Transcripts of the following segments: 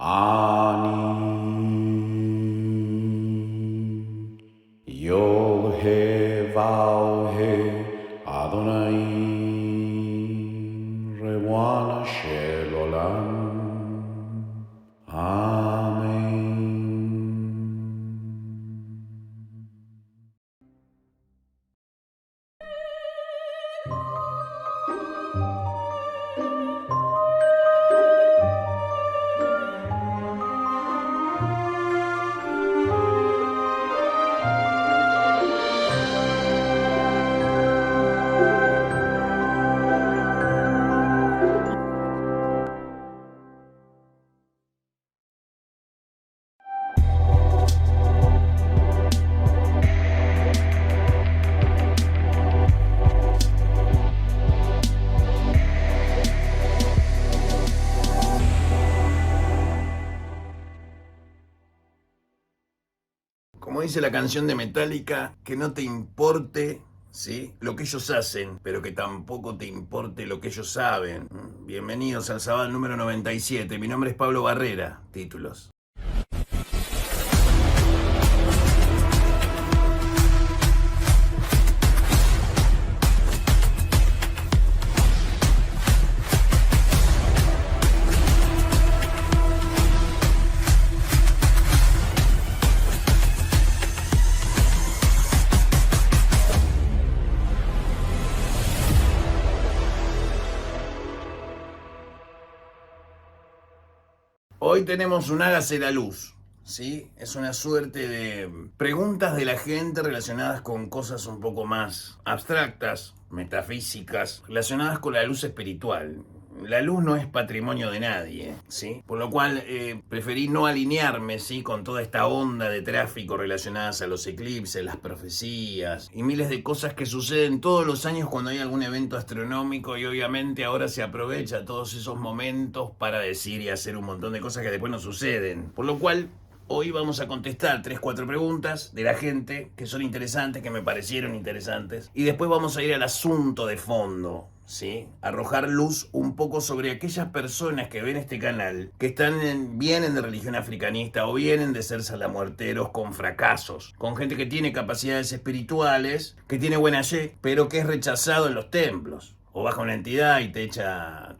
Ani Yod He Vav He Adonai Rewana Shel Olam. Amen. Como dice la canción de Metallica, que no te importe, ¿sí?, lo que ellos hacen, pero que tampoco te importe lo que ellos saben. Bienvenidos al Sabbat número 97. Mi nombre es Pablo Barrera. Títulos. Hoy tenemos un Hágase la Luz, ¿sí? Es una suerte de preguntas de la gente relacionadas con cosas un poco más abstractas, metafísicas, relacionadas con la luz espiritual. La luz no es patrimonio de nadie, ¿sí? Por lo cual preferí no alinearme, ¿sí?, con toda esta onda de tráfico relacionadas a los eclipses, las profecías y miles de cosas que suceden todos los años cuando hay algún evento astronómico, y obviamente ahora se aprovecha todos esos momentos para decir y hacer un montón de cosas que después no suceden. Por lo cual hoy vamos a contestar 3-4 preguntas de la gente que son interesantes, que me parecieron interesantes, y después vamos a ir al asunto de fondo, ¿sí? Arrojar luz un poco sobre aquellas personas que ven este canal, que vienen de religión africanista o vienen de ser salamuerteros con fracasos, con gente que tiene capacidades espirituales, que tiene buena ye, pero que es rechazado en los templos. O baja una entidad y te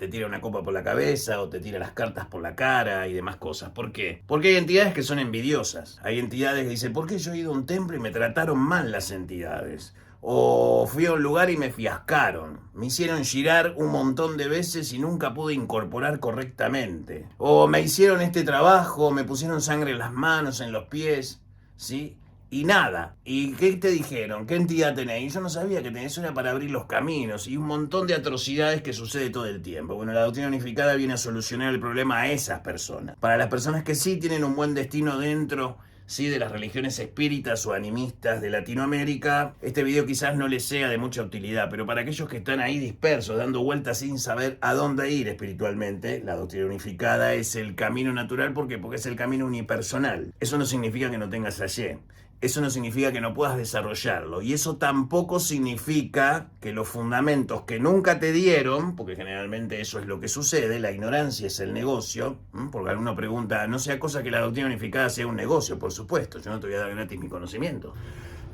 tira una copa por la cabeza, o te tira las cartas por la cara y demás cosas. ¿Por qué? Porque hay entidades que son envidiosas. Hay entidades que dicen, ¿por qué yo he ido a un templo y me trataron mal las entidades? O fui a un lugar y me fiascaron. Me hicieron girar un montón de veces y nunca pude incorporar correctamente. O me hicieron este trabajo, me pusieron sangre en las manos, en los pies, ¿sí? Y nada. ¿Y qué te dijeron? ¿Qué entidad tenés? Y yo no sabía que tenés, eso era para abrir los caminos. Y un montón de atrocidades que sucede todo el tiempo. Bueno, la doctrina unificada viene a solucionar el problema a esas personas. Para las personas que sí tienen un buen destino dentro, sí, de las religiones espíritas o animistas de Latinoamérica, este video quizás no les sea de mucha utilidad, pero para aquellos que están ahí dispersos, dando vueltas sin saber a dónde ir espiritualmente, la doctrina unificada es el camino natural. ¿Por qué? Porque es el camino unipersonal. Eso no significa que no tengas ayer. Eso no significa que no puedas desarrollarlo. Y eso tampoco significa que los fundamentos que nunca te dieron, porque generalmente eso es lo que sucede, la ignorancia es el negocio, porque alguno pregunta, no sea cosa que la doctrina unificada sea un negocio. Por supuesto, yo no te voy a dar gratis mi conocimiento.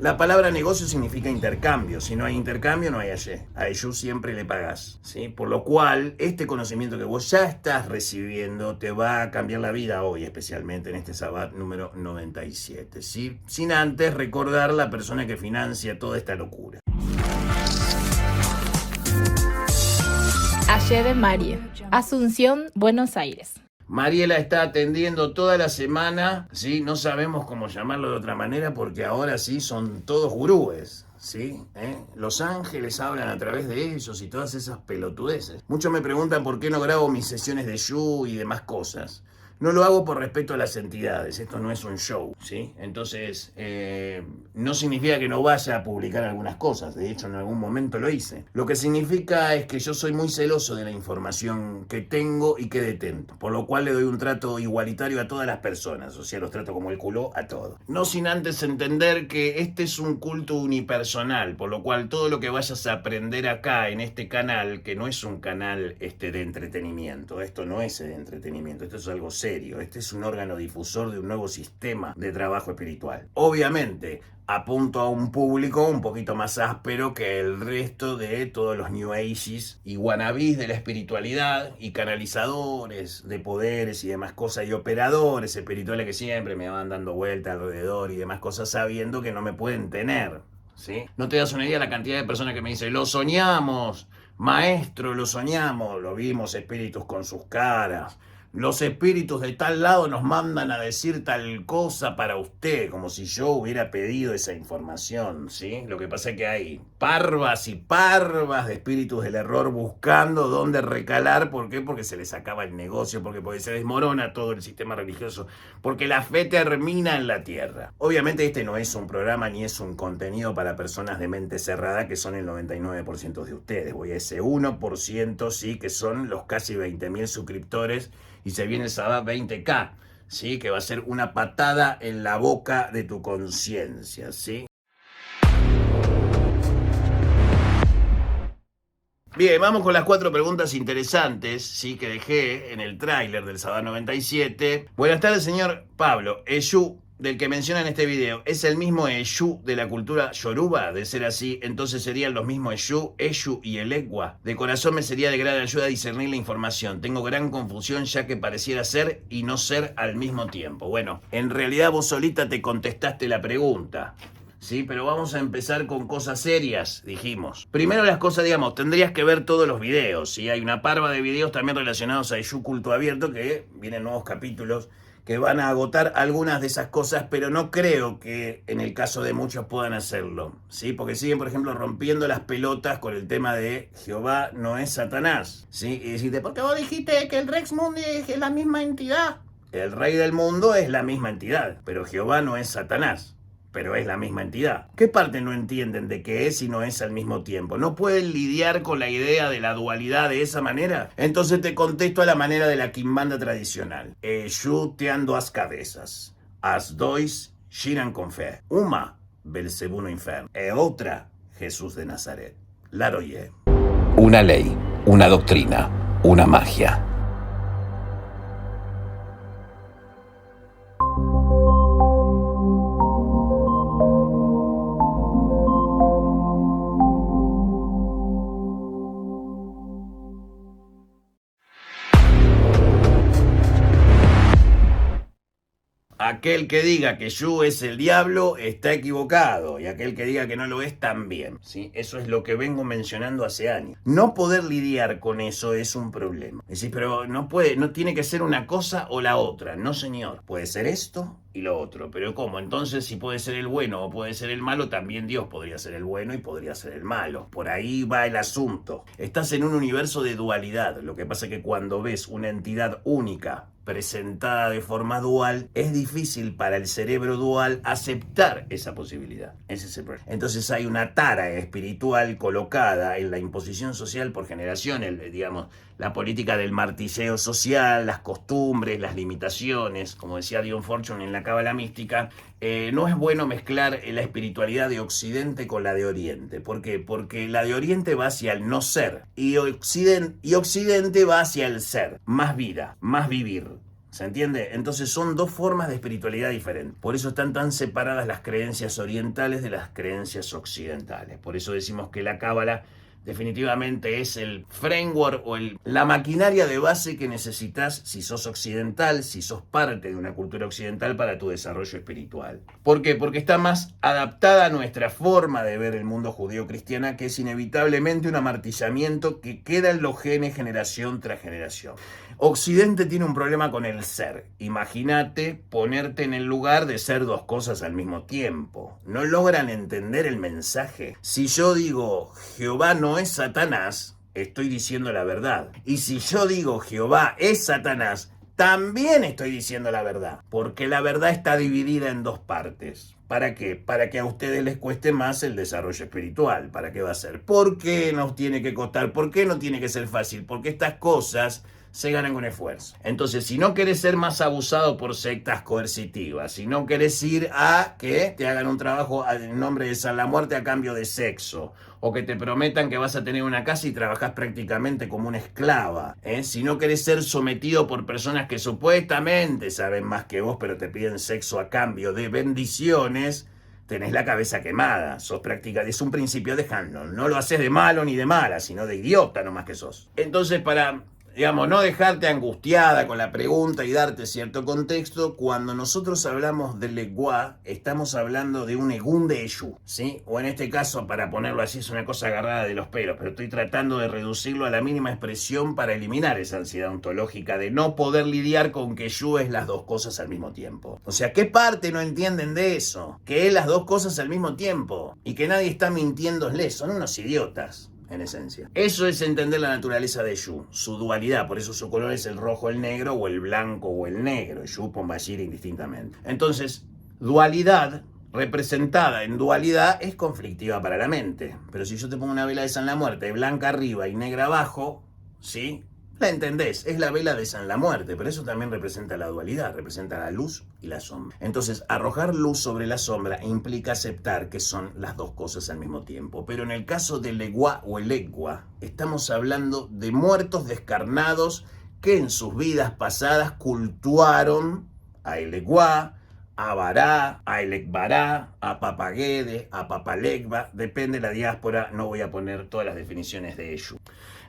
La palabra negocio significa intercambio. Si no hay intercambio, no hay ayer. A ellos siempre le pagás, ¿sí? Por lo cual, este conocimiento que vos ya estás recibiendo te va a cambiar la vida hoy, especialmente en este Sabbat número 97, ¿sí? Sin antes recordar la persona que financia toda esta locura. Ayer de María, Asunción, Buenos Aires. Mariela está atendiendo toda la semana, ¿sí? No sabemos cómo llamarlo de otra manera porque ahora sí son todos gurúes, ¿sí? Los ángeles hablan a través de ellos y todas esas pelotudeces. Muchos me preguntan por qué no grabo mis sesiones de Yu y demás cosas. No lo hago por respeto a las entidades, esto no es un show, ¿sí? Entonces, no significa que no vaya a publicar algunas cosas, de hecho en algún momento lo hice. Lo que significa es que yo soy muy celoso de la información que tengo y que detento, por lo cual le doy un trato igualitario a todas las personas, o sea, los trato como el culo a todos. No sin antes entender que este es un culto unipersonal personal, por lo cual todo lo que vayas a aprender acá en este canal, que no es un canal de entretenimiento, esto no es de entretenimiento, esto es algo serio, este es un órgano difusor de un nuevo sistema de trabajo espiritual. Obviamente, apunto a un público un poquito más áspero que el resto de todos los New Ages y wannabes de la espiritualidad y canalizadores de poderes y demás cosas y operadores espirituales que siempre me van dando vuelta alrededor y demás cosas sabiendo que no me pueden tener, ¿sí? No te das una idea la cantidad de personas que me dicen, lo soñamos, maestro, lo soñamos, lo vimos espíritus con sus caras. Los espíritus de tal lado nos mandan a decir tal cosa para usted, como si yo hubiera pedido esa información, ¿sí? Lo que pasa es que hay parvas y parvas de espíritus del error buscando dónde recalar. ¿Por qué? Porque se les acaba el negocio, porque se desmorona todo el sistema religioso, porque la fe termina en la tierra. Obviamente este no es un programa ni es un contenido para personas de mente cerrada, que son el 99% de ustedes. Voy a ese 1%, sí, que son los casi 20.000 suscriptores. Y se viene el Sabbat 20K, ¿sí? Que va a ser una patada en la boca de tu conciencia, ¿sí? Bien, vamos con las 4 preguntas interesantes, ¿sí? Que dejé en el tráiler del Sabbat 97. Buenas tardes, señor Pablo. Eshu, del que menciona en este video, ¿es el mismo Eshu de la cultura yoruba? De ser así, entonces serían los mismos Eshu y Elegua. De corazón me sería de gran ayuda a discernir la información. Tengo gran confusión ya que pareciera ser y no ser al mismo tiempo. Bueno, en realidad vos solita te contestaste la pregunta. Sí, pero vamos a empezar con cosas serias, dijimos. Primero las cosas, digamos, tendrías que ver todos los videos. ¿Sí? Hay una parva de videos también relacionados a Eshu Culto Abierto, que vienen nuevos capítulos que van a agotar algunas de esas cosas, pero no creo que en el caso de muchos puedan hacerlo, ¿sí? Porque siguen, por ejemplo, rompiendo las pelotas con el tema de Jehová no es Satanás, ¿sí? Y decirte, ¿por qué vos dijiste que el Rex Mundi es la misma entidad? El rey del mundo es la misma entidad, pero Jehová no es Satanás. Pero es la misma entidad. ¿Qué parte no entienden de qué es y no es al mismo tiempo? ¿No pueden lidiar con la idea de la dualidad de esa manera? Entonces te contesto a la manera de la quimbanda tradicional. Eshu te ando as cabezas. As dois giran con fe. Uma, Belzebú no inferno. E otra, Jesús de Nazaret. Laroye. Una ley, una doctrina, una magia. Aquel que diga que Yu es el diablo está equivocado, y aquel que diga que no lo es también, ¿sí? Eso es lo que vengo mencionando hace años. No poder lidiar con eso es un problema. Es decir, pero no tiene que ser una cosa o la otra. No, señor. Puede ser esto y lo otro. Pero ¿cómo? Entonces, si puede ser el bueno o puede ser el malo, también Dios podría ser el bueno y podría ser el malo. Por ahí va el asunto. Estás en un universo de dualidad. Lo que pasa es que cuando ves una entidad única presentada de forma dual, es difícil para el cerebro dual aceptar esa posibilidad. Ese es el problema. Entonces hay una tara espiritual colocada en la imposición social por generación, digamos, la política del martilleo social, las costumbres, las limitaciones, como decía Dion Fortune en la Cábala Mística. No es bueno mezclar la espiritualidad de Occidente con la de Oriente. ¿Por qué? Porque la de Oriente va hacia el no ser y Occidente va hacia el ser, más vida, más vivir. ¿Se entiende? Entonces son dos formas de espiritualidad diferentes. Por eso están tan separadas las creencias orientales de las creencias occidentales. Por eso decimos que la Cábala definitivamente es el framework o la maquinaria de base que necesitas si sos occidental, si sos parte de una cultura occidental para tu desarrollo espiritual. ¿Por qué? Porque está más adaptada a nuestra forma de ver el mundo judío-cristiana, que es inevitablemente un amartillamiento que queda en los genes generación tras generación. Occidente tiene un problema con el ser. Imagínate ponerte en el lugar de ser dos cosas al mismo tiempo. No logran entender el mensaje. Si yo digo Jehová no es Satanás, estoy diciendo la verdad. Y si yo digo Jehová es Satanás, también estoy diciendo la verdad. Porque la verdad está dividida en dos partes. ¿Para qué? Para que a ustedes les cueste más el desarrollo espiritual. ¿Para qué va a ser? ¿Por qué nos tiene que costar? ¿Por qué no tiene que ser fácil? Porque estas cosas se ganan con esfuerzo. Entonces, si no querés ser más abusado por sectas coercitivas, si no querés ir a que te hagan un trabajo en nombre de San la Muerte a cambio de sexo, o que te prometan que vas a tener una casa y trabajás prácticamente como una esclava, si no querés ser sometido por personas que supuestamente saben más que vos, pero te piden sexo a cambio de bendiciones, tenés la cabeza quemada, es un principio de Hanlon, no lo haces de malo ni de mala, sino de idiota nomás que sos. Entonces, para, digamos, no dejarte angustiada con la pregunta y darte cierto contexto, cuando nosotros hablamos de Legua, estamos hablando de un Egún de Eshu, ¿sí? O en este caso, para ponerlo así, es una cosa agarrada de los pelos, pero estoy tratando de reducirlo a la mínima expresión para eliminar esa ansiedad ontológica de no poder lidiar con que Eshu es las dos cosas al mismo tiempo. O sea, ¿qué parte no entienden de eso? Que es las dos cosas al mismo tiempo y que nadie está mintiéndole, son unos idiotas. En esencia. Eso es entender la naturaleza de Eshu, su dualidad, por eso su color es el rojo, el negro, o el blanco o el negro, Eshu, Pombashir indistintamente. Entonces, dualidad, representada en dualidad, es conflictiva para la mente. Pero si yo te pongo una vela de San la Muerte, blanca arriba y negra abajo, ¿sí? La entendés, es la vela de San la Muerte, pero eso también representa la dualidad, representa la luz y la sombra. Entonces, arrojar luz sobre la sombra implica aceptar que son las dos cosas al mismo tiempo. Pero en el caso del Legua o el Egua, estamos hablando de muertos descarnados que en sus vidas pasadas cultuaron a Elegua, a Bará, a Elekbará, a Papagede, a Papalegba, depende de la diáspora, no voy a poner todas las definiciones de Eshu.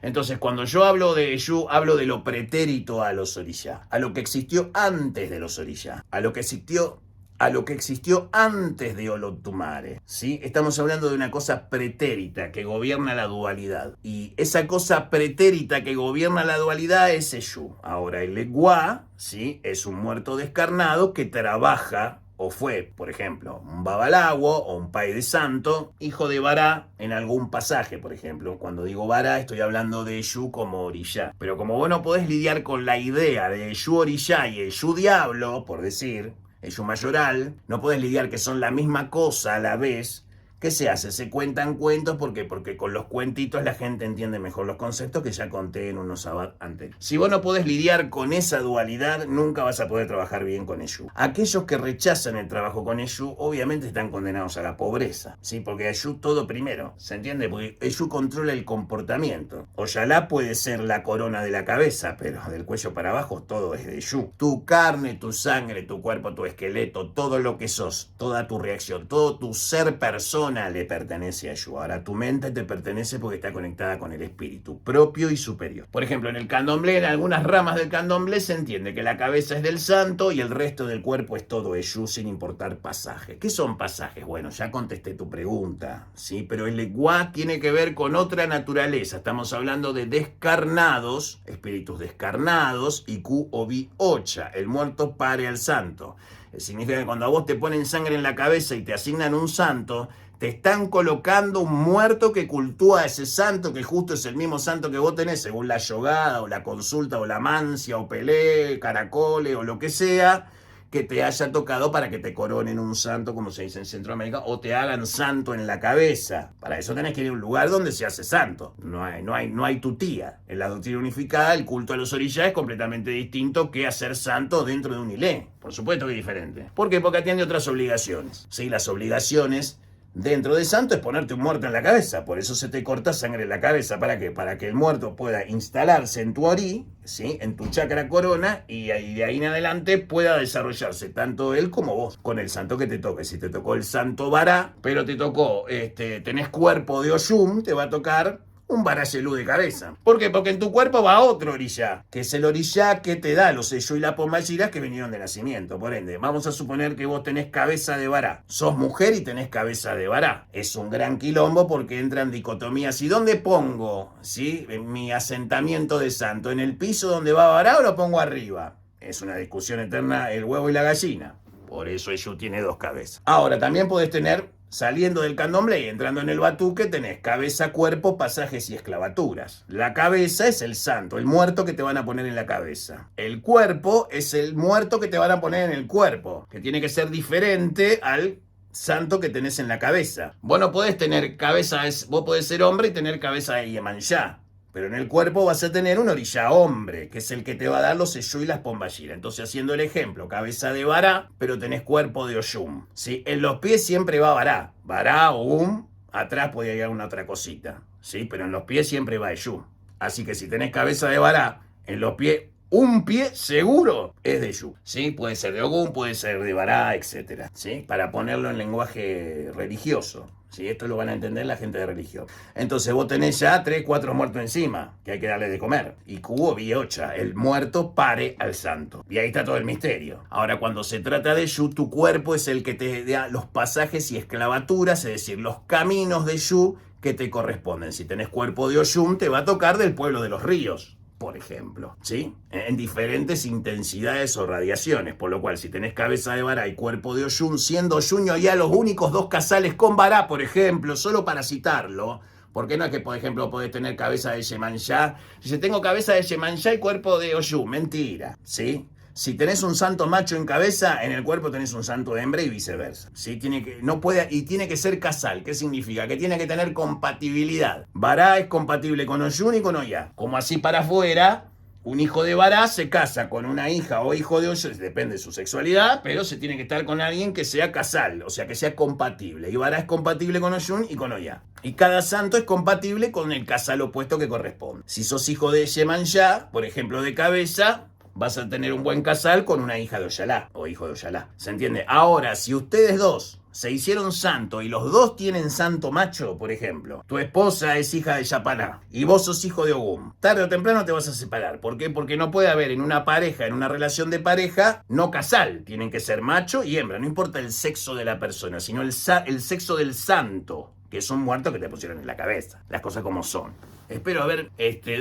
Entonces, cuando yo hablo de Eshu, hablo de lo pretérito a los orishá, a lo que existió antes de los orishá, a lo que existió antes de Olotumare, ¿sí? Estamos hablando de una cosa pretérita que gobierna la dualidad. Y esa cosa pretérita que gobierna la dualidad es Eshu. Ahora, el Egua, ¿sí? Es un muerto descarnado que trabaja, o fue, por ejemplo, un babalawo o un pai de santo, hijo de Bará en algún pasaje, por ejemplo. Cuando digo Bará, estoy hablando de Eshu como orishá. Pero como vos no podés lidiar con la idea de Eshu orishá y Eshu diablo, por decir, Eshu mayoral, no podés lidiar que son la misma cosa a la vez. ¿Qué se hace? Se cuentan cuentos, ¿por qué? Porque con los cuentitos la gente entiende mejor los conceptos que ya conté en unos sabat antes. Si vos no podés lidiar con esa dualidad, nunca vas a poder trabajar bien con Eshu. Aquellos que rechazan el trabajo con Eshu, obviamente están condenados a la pobreza, ¿sí? Porque Eshu todo primero, ¿se entiende? Porque Eshu controla el comportamiento. Oyalá puede ser la corona de la cabeza, pero del cuello para abajo todo es de Eshu. Tu carne, tu sangre, tu cuerpo, tu esqueleto, todo lo que sos, toda tu reacción, todo tu ser persona, le pertenece a Eshu. Ahora tu mente te pertenece porque está conectada con el espíritu propio y superior. Por ejemplo, en el candomblé, en algunas ramas del candomblé se entiende que la cabeza es del santo y el resto del cuerpo es todo Eshu sin importar pasajes. ¿Qué son pasajes? Bueno, ya contesté tu pregunta, ¿sí? Pero el Legua tiene que ver con otra naturaleza. Estamos hablando de descarnados, espíritus descarnados, y Ku Obi Ocha, el muerto pare al santo. Significa que cuando a vos te ponen sangre en la cabeza y te asignan un santo, te están colocando un muerto que cultúa a ese santo, que justo es el mismo santo que vos tenés, según la yogada, o la consulta, o la mancia, o pelé, caracole, o lo que sea, que te haya tocado para que te coronen un santo, como se dice en Centroamérica, o te hagan santo en la cabeza. Para eso tenés que ir a un lugar donde se hace santo. No hay tutía. En la doctrina unificada, el culto a los orishá es completamente distinto que hacer santo dentro de un ilé. Por supuesto que es diferente. ¿Por qué? Porque atiende otras obligaciones. Sí, las obligaciones dentro de santo es ponerte un muerto en la cabeza. Por eso se te corta sangre en la cabeza. ¿Para qué? Para que el muerto pueda instalarse en tu orí, ¿sí? En tu chakra corona, y de ahí en adelante pueda desarrollarse tanto él como vos con el santo que te toque. Si te tocó el santo Bará, pero te tocó, tenés cuerpo de Oshun, te va a tocar un Barayelú de cabeza. ¿Por qué? Porque en tu cuerpo va otro orishá, que es el orishá que te da los Eshu y la Pombayiras que vinieron de nacimiento. Por ende, vamos a suponer que vos tenés cabeza de Bará. Sos mujer y tenés cabeza de Bará. Es un gran quilombo porque entran dicotomías. ¿Y dónde pongo, sí, mi asentamiento de santo? ¿En el piso donde va Bará o lo pongo arriba? Es una discusión eterna, el huevo y la gallina. Por eso Eshu tiene dos cabezas. Ahora, también podés tener, saliendo del candomblé y entrando en el batuque, tenés cabeza, cuerpo, pasajes y esclavaturas. La cabeza es el santo, el muerto que te van a poner en la cabeza. El cuerpo es el muerto que te van a poner en el cuerpo, que tiene que ser diferente al santo que tenés en la cabeza. Vos no podés tener cabeza, vos podés ser hombre y tener cabeza de Iemanjá, pero en el cuerpo vas a tener un orilla hombre, que es el que te va a dar los Eyú y las Pombayira. Entonces, haciendo el ejemplo, cabeza de Bará, pero tenés cuerpo de Oyum, ¿sí? En los pies siempre va Bará, Bará o atrás puede haber una otra cosita, ¿sí? Pero en los pies siempre va Eyú. Así que si tenés cabeza de Bará, en los pies, un pie seguro es de Yu, ¿sí? Puede ser de Ogún, puede ser de Bará, etc., ¿sí? Para ponerlo en lenguaje religioso, ¿sí? Esto lo van a entender la gente de religión. Entonces vos tenés ya 3, 4 muertos encima, que hay que darle de comer. Y cubo biocha, el muerto pare al santo. Y ahí está todo el misterio. Ahora, cuando se trata de Yu, tu cuerpo es el que te da los pasajes y esclavaturas, es decir, los caminos de Yu que te corresponden. Si tenés cuerpo de Oyum, te va a tocar del pueblo de los ríos, por ejemplo, ¿sí? En diferentes intensidades o radiaciones, por lo cual si tenés cabeza de Bará y cuerpo de Oyum, siendo Oyum ya los únicos 2 casales con Bará, por ejemplo, solo para citarlo, porque no es que, por ejemplo, podés tener cabeza de Yemanjá, si tengo cabeza de Yemanjá y cuerpo de Oyum, mentira, ¿sí? Si tenés un santo macho en cabeza, en el cuerpo tenés un santo hembra y viceversa. ¿Sí? Tiene que ser casal. ¿Qué significa? Que tiene que tener compatibilidad. Bará es compatible con Oyún y con Oyá. Como así para afuera, un hijo de Bará se casa con una hija o hijo de Oyún, depende de su sexualidad, pero se tiene que estar con alguien que sea casal, o sea, que sea compatible. Y Bará es compatible con Oyún y con Oyá. Y cada santo es compatible con el casal opuesto que corresponde. Si sos hijo de Yemanjá, por ejemplo, de cabeza, vas a tener un buen casal con una hija de Oyalá o hijo de Oyalá. ¿Se entiende? Ahora, si ustedes dos se hicieron santo y los dos tienen santo macho, por ejemplo, tu esposa es hija de Yapaná y vos sos hijo de Ogún, tarde o temprano te vas a separar. ¿Por qué? Porque no puede haber en una pareja, en una relación de pareja, no casal. Tienen que ser macho y hembra. No importa el sexo de la persona, sino el sexo del santo, que es un muerto que te pusieron en la cabeza. Las cosas como son. Espero haber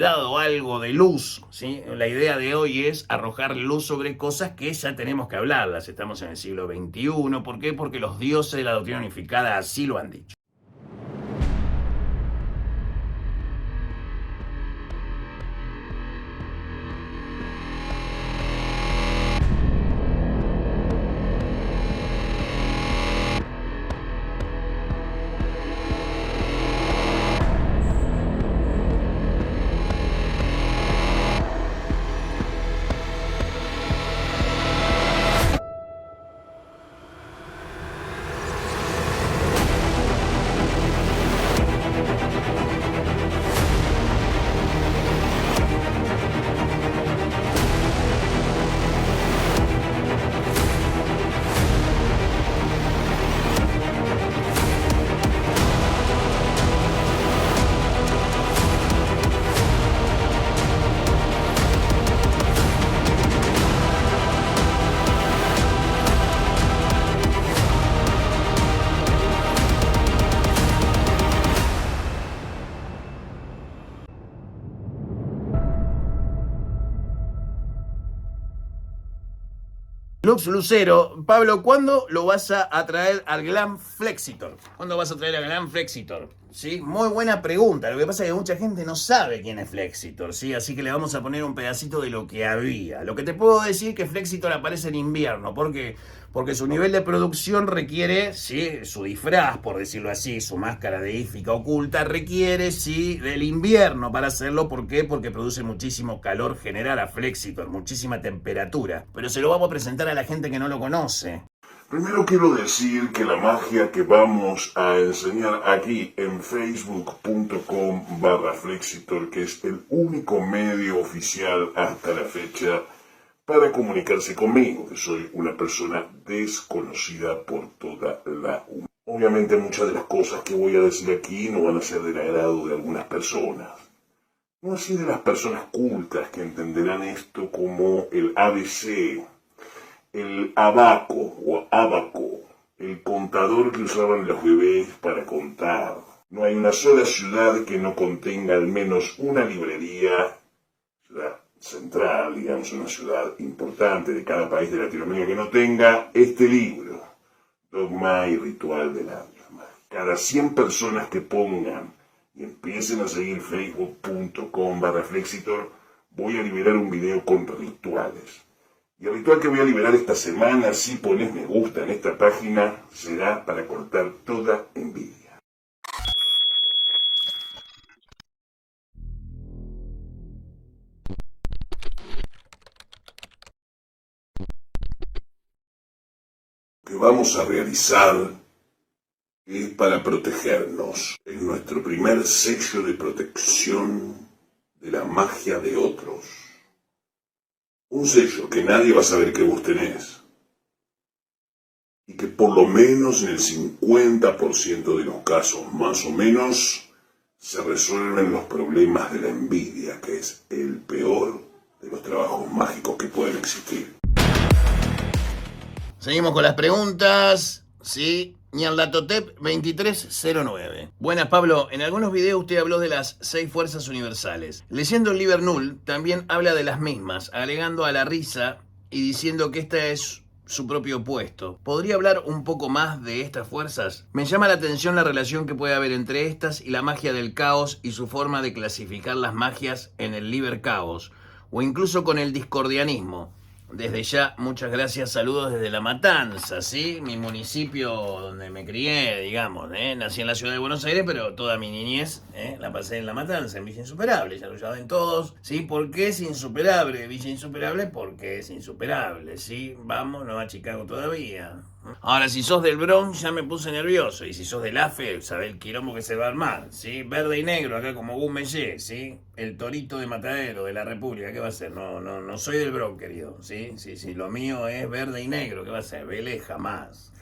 dado algo de luz, ¿sí? La idea de hoy es arrojar luz sobre cosas que ya tenemos que hablarlas. Estamos en el siglo XXI. ¿Por qué? Porque los dioses de la doctrina unificada así lo han dicho. Lux Lucero, Pablo, ¿cuándo lo vas a traer al Glam Flexitor? ¿Cuándo vas a traer al Glam Flexitor? ¿Sí? Muy buena pregunta. Lo que pasa es que mucha gente no sabe quién es Flexitor, ¿sí? Así que le vamos a poner un pedacito de lo que había. Lo que te puedo decir es que Flexitor aparece en invierno. ¿Por qué? Porque su nivel de producción requiere, ¿sí? Su disfraz, por decirlo así, su máscara de ífica oculta, requiere, ¿sí? Del invierno para hacerlo. ¿Por qué? Porque produce muchísimo calor general a Flexitor, muchísima temperatura. Pero se lo vamos a presentar a la gente que no lo conoce. Primero quiero decir que la magia que vamos a enseñar aquí en facebook.com/Flexitor, que es el único medio oficial hasta la fecha para comunicarse conmigo, que soy una persona desconocida por toda la humanidad. Obviamente muchas de las cosas que voy a decir aquí no van a ser del agrado de algunas personas. No así de las personas cultas que entenderán esto como el ABC, el abaco o abaco, el contador que usaban los bebés para contar. No hay una sola ciudad que no contenga al menos una librería, ciudad central, digamos, una ciudad importante de cada país de Latinoamérica que no tenga este libro, Dogma y Ritual del Alma. Cada 100 personas que pongan y empiecen a seguir facebook.com/Flexitor, voy a liberar un video con rituales. Y el ritual que voy a liberar esta semana, si pones me gusta en esta página, será para cortar toda envidia. que vamos a realizar es para protegernos. Es nuestro primer sello de protección de la magia de otros. Un sello que nadie va a saber que vos tenés. Y que por lo menos en el 50% de los casos, más o menos, se resuelven los problemas de la envidia, que es el peor de los trabajos mágicos que pueden existir. Seguimos con las preguntas, ¿sí? Ñarlatotep 2309. Buenas, Pablo. En algunos videos usted habló de las 6 fuerzas universales. Leyendo el Liber Null, también habla de las mismas, agregando a la risa y diciendo que esta es su propio opuesto. ¿Podría hablar un poco más de estas fuerzas? Me llama la atención la relación que puede haber entre estas y la magia del caos y su forma de clasificar las magias en el Liber Caos, o incluso con el discordianismo. Desde ya, muchas gracias, saludos desde La Matanza, ¿sí? Mi municipio donde me crié, digamos, Nací en la ciudad de Buenos Aires, pero toda mi niñez la pasé en La Matanza, en Villa Insuperable, ya lo saben todos, ¿sí? ¿Por qué es insuperable Villa Insuperable? Porque es insuperable, ¿sí? Vamos, no a Chicago todavía. Ahora, si sos del Bronx, ya me puse nervioso, y si sos del AFE, sabés el quilombo que se va a armar, ¿sí? Verde y negro, acá como Gumellé, ¿sí? El torito de Matadero, de la República, ¿qué va a ser? No soy del Bronx, querido, ¿sí? Sí, lo mío es verde y negro, ¿qué va a ser? Vélez jamás,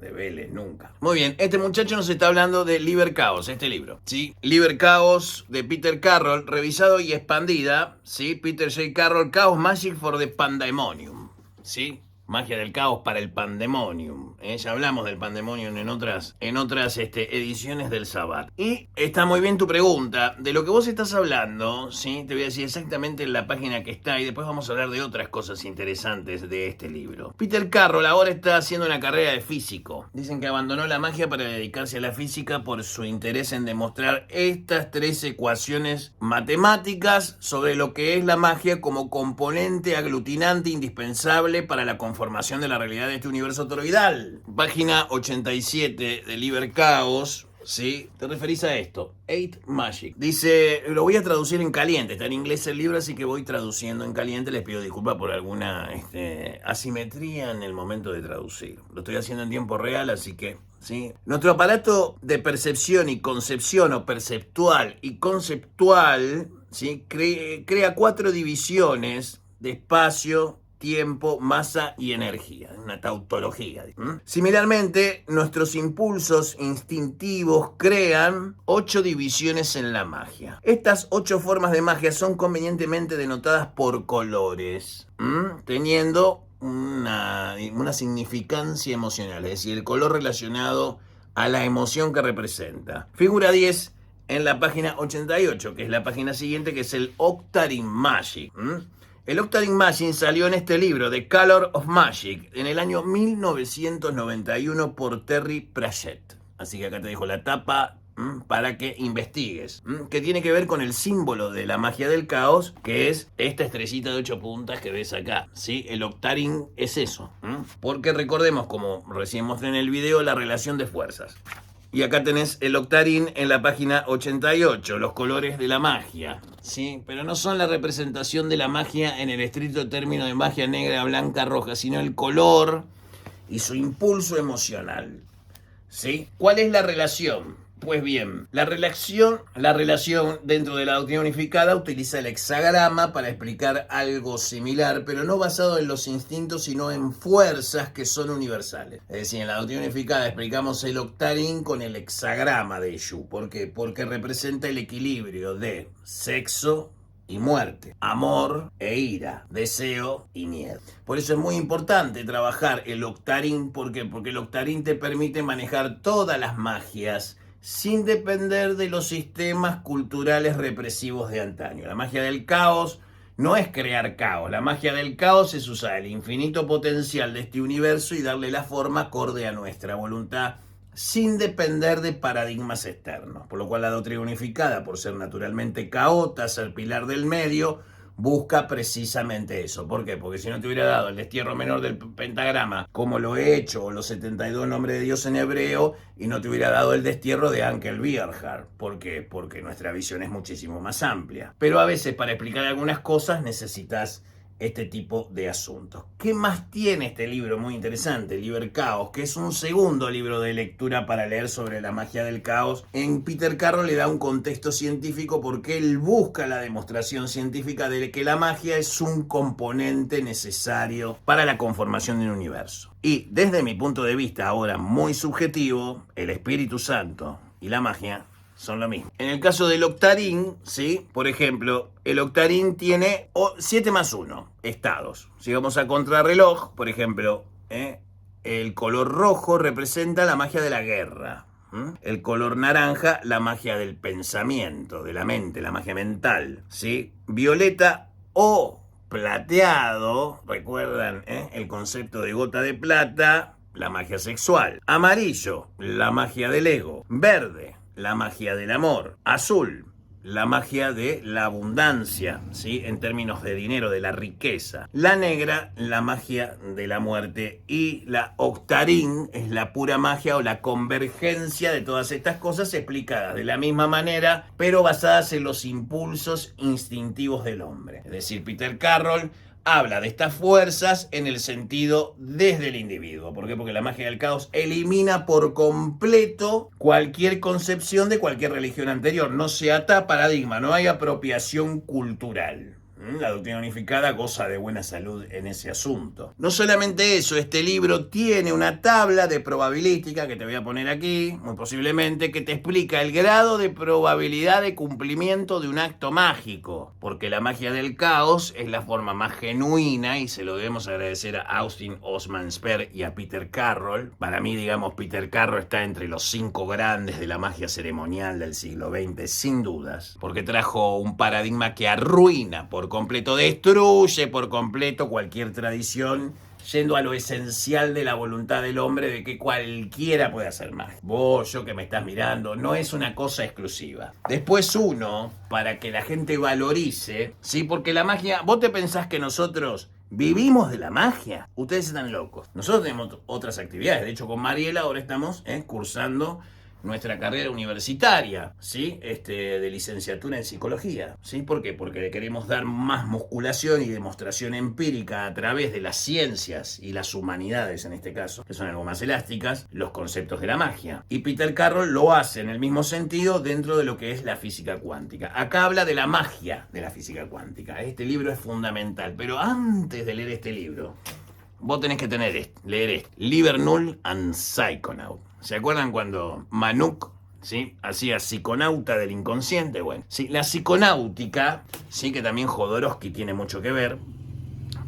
de Vélez, nunca. Muy bien, este muchacho nos está hablando de Liber Caos, este libro, ¿sí? Liber Caos de Peter Carroll, revisado y expandida, ¿sí? Peter J. Carroll, Chaos Magic for the Pandemonium, ¿sí? Magia del caos para el Pandemonium. Ya hablamos del Pandemonium en otras ediciones del Sabbat. Y está muy bien tu pregunta. De lo que vos estás hablando, ¿sí? Te voy a decir exactamente en la página que está y después vamos a hablar de otras cosas interesantes de este libro. Peter Carroll ahora está haciendo una carrera de físico. Dicen que abandonó la magia para dedicarse a la física por su interés en demostrar estas 3 ecuaciones matemáticas sobre lo que es la magia como componente aglutinante indispensable para la conformación de la realidad de este universo toroidal. Página 87 de Liber Caos, ¿sí? Te referís a esto, 8 Magic. Dice, lo voy a traducir en caliente, está en inglés el libro, así que voy traduciendo en caliente. Les pido disculpas por alguna asimetría en el momento de traducir. Lo estoy haciendo en tiempo real, así que, ¿sí? Nuestro aparato de percepción y concepción, o perceptual y conceptual, ¿sí? Crea 4 divisiones de espacio, tiempo, masa y energía, una tautología. Similarmente, nuestros impulsos instintivos crean 8 divisiones en la magia. Estas 8 formas de magia son convenientemente denotadas por colores, teniendo una significancia emocional, es decir, el color relacionado a la emoción que representa. Figura 10 en la página 88, que es la página siguiente, que es el Octaring Magic. El Octaring Magic salió en este libro, The Color of Magic, en el año 1991 por Terry Pratchett. Así que acá te dejo la tapa para que investigues. Que tiene que ver con el símbolo de la magia del caos, que es esta estrellita de 8 puntas que ves acá, ¿sí? El Octaring es eso. Porque recordemos, como recién mostré en el video, la relación de fuerzas. Y acá tenés el Octaring en la página 88, los colores de la magia, ¿sí? Pero no son la representación de la magia en el estricto término de magia negra, blanca, roja, sino el color y su impulso emocional, ¿sí? ¿Cuál es la relación? Pues bien, la relación dentro de la doctrina unificada utiliza el hexagrama para explicar algo similar, pero no basado en los instintos, sino en fuerzas que son universales. Es decir, en la doctrina unificada explicamos el Octaring con el hexagrama de Yu. ¿Por qué? Porque representa el equilibrio de sexo y muerte, amor e ira, deseo y miedo. Por eso es muy importante trabajar el Octaring. ¿Por qué? Porque el Octaring te permite manejar todas las magias sin depender de los sistemas culturales represivos de antaño. La magia del caos no es crear caos. La magia del caos es usar el infinito potencial de este universo y darle la forma acorde a nuestra voluntad, sin depender de paradigmas externos. Por lo cual la doctrina unificada, por ser naturalmente caota, ser pilar del medio, busca precisamente eso. ¿Por qué? Porque si no te hubiera dado el destierro menor del pentagrama, como lo he hecho, o los 72 nombres de Dios en hebreo, y no te hubiera dado el destierro de Ankel Bierhard. ¿Por qué? Porque nuestra visión es muchísimo más amplia. Pero a veces, para explicar algunas cosas, necesitas este tipo de asuntos. ¿Qué más tiene este libro muy interesante? Liber Caos, que es un segundo libro de lectura para leer sobre la magia del caos. En Peter Carroll le da un contexto científico porque él busca la demostración científica de que la magia es un componente necesario para la conformación de un universo. Y desde mi punto de vista, ahora muy subjetivo, el Espíritu Santo y la magia son lo mismo. En el caso del Octarín, ¿sí? Por ejemplo, el Octarín tiene 7 más 1 estados. Si vamos a contrarreloj, por ejemplo, el color rojo representa la magia de la guerra. El color naranja, la magia del pensamiento, de la mente, la magia mental, ¿sí? Violeta o plateado, recuerdan el concepto de gota de plata, la magia sexual. Amarillo, la magia del ego. Verde, la magia del amor. Azul, la magia de la abundancia, ¿sí? En términos de dinero, de la riqueza. La negra, la magia de la muerte. Y la Octarín es la pura magia o la convergencia de todas estas cosas explicadas de la misma manera, pero basadas en los impulsos instintivos del hombre. Es decir, Peter Carroll habla de estas fuerzas en el sentido desde el individuo. ¿Por qué? Porque la magia del caos elimina por completo cualquier concepción de cualquier religión anterior. No se ata a paradigma, no hay apropiación cultural. La doctrina unificada goza de buena salud en ese asunto. No solamente eso, este libro tiene una tabla de probabilística que te voy a poner aquí, muy posiblemente, que te explica el grado de probabilidad de cumplimiento de un acto mágico, porque la magia del caos es la forma más genuina y se lo debemos agradecer a Austin Osman Spare y a Peter Carroll. Para mí, digamos, Peter Carroll está entre los 5 grandes de la magia ceremonial del siglo XX, sin dudas, porque trajo un paradigma que arruina por completo, destruye por completo cualquier tradición, yendo a lo esencial de la voluntad del hombre de que cualquiera puede hacer magia. Vos, yo que me estás mirando, no es una cosa exclusiva. Después uno, para que la gente valorice, ¿sí? Porque la magia, vos te pensás que nosotros vivimos de la magia. Ustedes están locos. Nosotros tenemos otras actividades. De hecho, con Mariela ahora estamos cursando nuestra carrera universitaria, ¿sí? De licenciatura en psicología, ¿sí? ¿Por qué? Porque le queremos dar más musculación y demostración empírica a través de las ciencias y las humanidades, en este caso, que son algo más elásticas, los conceptos de la magia. Y Peter Carroll lo hace en el mismo sentido dentro de lo que es la física cuántica. Acá habla de la magia de la física cuántica. Este libro es fundamental, pero antes de leer este libro, vos tenés que leer Liber Null and Psychonaut. ¿Se acuerdan cuando Manuk, ¿sí? hacía psiconauta del inconsciente? Bueno, sí, la psiconáutica, sí, que también Jodorowsky tiene mucho que ver,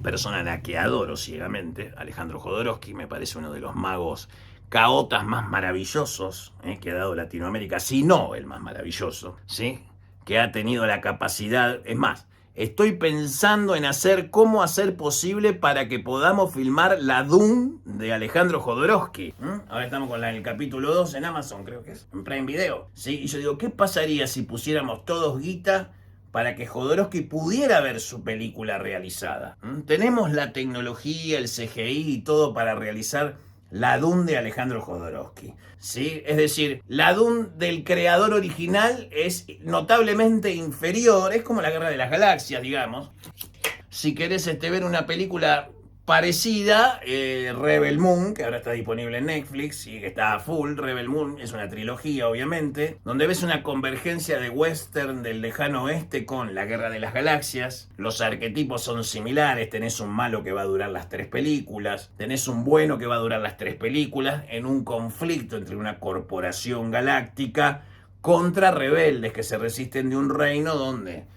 persona a la que adoro ciegamente. Alejandro Jodorowsky me parece uno de los magos caotas más maravillosos que ha dado Latinoamérica, si no el más maravilloso, ¿sí? Que ha tenido la capacidad, es más, estoy pensando en cómo hacer posible para que podamos filmar la Dune de Alejandro Jodorowsky. Ahora estamos con el capítulo 2 en Amazon, creo que es, en Prime Video. ¿Sí? Y yo digo, ¿qué pasaría si pusiéramos todos guita para que Jodorowsky pudiera ver su película realizada? Tenemos la tecnología, el CGI y todo para realizar la Dune de Alejandro Jodorowsky, ¿sí? Es decir, la Dune del creador original es notablemente inferior, es como la Guerra de las Galaxias, digamos. Si querés ver una película parecida, Rebel Moon, que ahora está disponible en Netflix y que está a full. Rebel Moon es una trilogía, obviamente, donde ves una convergencia de western del lejano oeste con la Guerra de las Galaxias. Los arquetipos son similares, tenés un malo que va a durar las 3 películas, tenés un bueno que va a durar las 3 películas, en un conflicto entre una corporación galáctica contra rebeldes que se resisten de un reino donde